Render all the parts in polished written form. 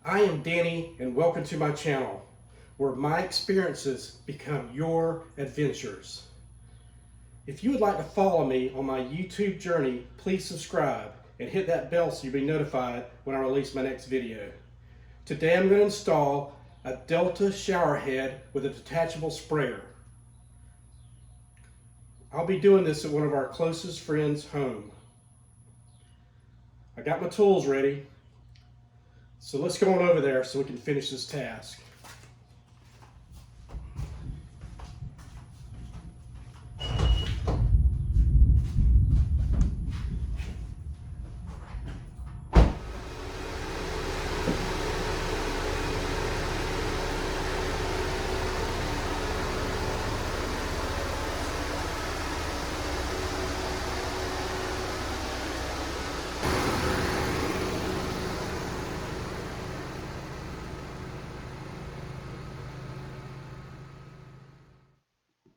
I am Danny, and welcome to my channel, where my experiences become your adventures. If you would like to follow me on my YouTube journey, please subscribe and hit that bell so you'll be notified when I release my next video. Today I'm going to install a Delta shower head with a detachable sprayer. I'll be doing this at one of our closest friends' home. I got my tools ready, so let's go on over there so we can finish this task.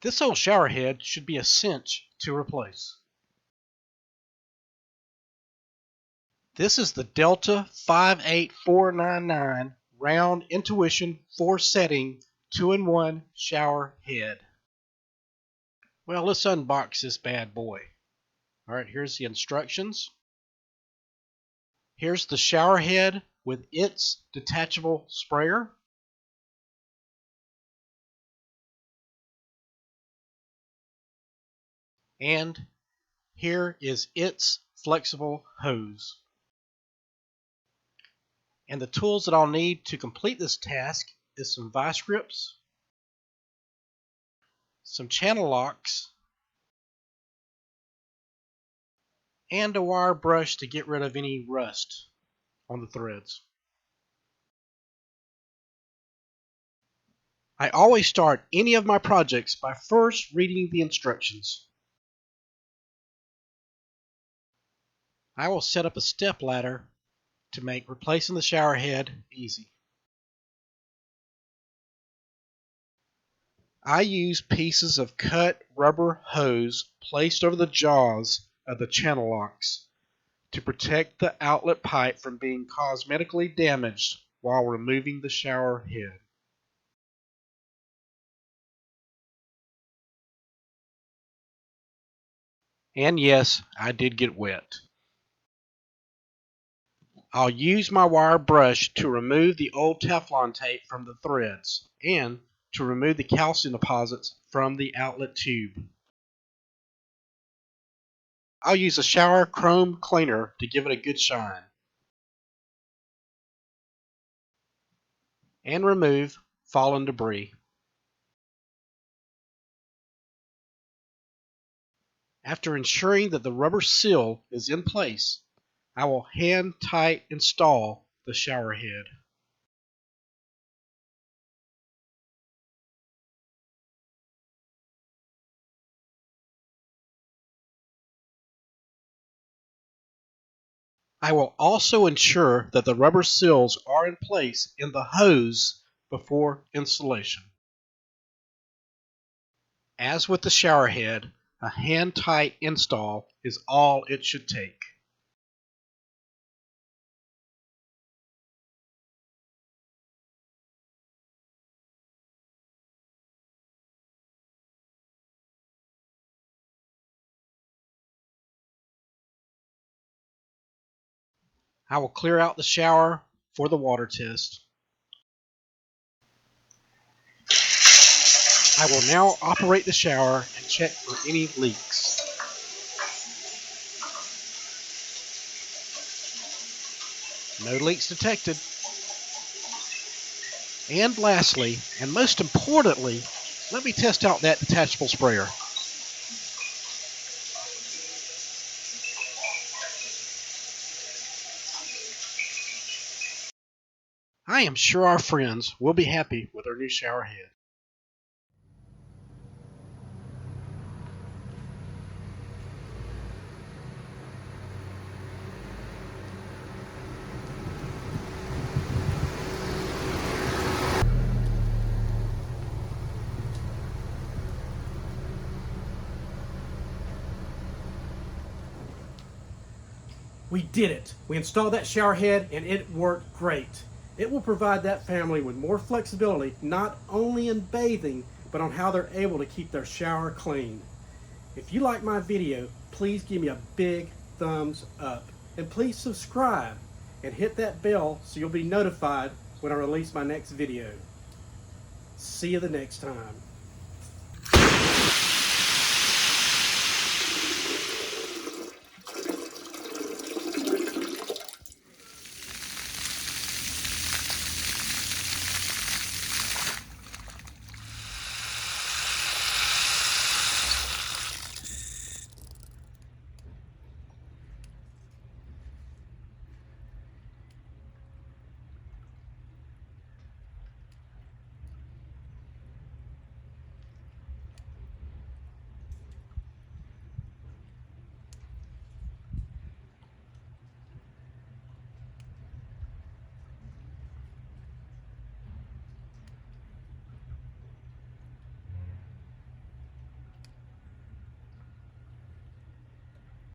This old shower head should be a cinch to replace. This is the Delta 58499 Round In2ition 4-setting 2-in-1 shower head. Well, let's unbox this bad boy. Alright, here's the instructions. Here's the shower head with its detachable sprayer. And here is its flexible hose. And the tools that I'll need to complete this task is some vice grips, some channel locks, and a wire brush to get rid of any rust on the threads. I always start any of my projects by first reading the instructions. I will set up a step ladder to make replacing the shower head easy. I use pieces of cut rubber hose placed over the jaws of the channel locks to protect the outlet pipe from being cosmetically damaged while removing the shower head. And yes, I did get wet. I'll use my wire brush to remove the old Teflon tape from the threads and to remove the calcium deposits from the outlet tube. I'll use a shower chrome cleaner to give it a good shine. And remove fallen debris. After ensuring that the rubber seal is in place, I will hand tight install the shower head. I will also ensure that the rubber seals are in place in the hose before installation. As with the shower head, a hand-tight install is all it should take. I will clear out the shower for the water test. I will now operate the shower and check for any leaks. No leaks detected. And lastly, and most importantly, let me test out that detachable sprayer. I am sure our friends will be happy with our new shower head. We did it. We installed that shower head and it worked great. It will provide that family with more flexibility, not only in bathing, but on how they're able to keep their shower clean. If you like my video, please give me a big thumbs up. And please subscribe and hit that bell so you'll be notified when I release my next video. See you the next time.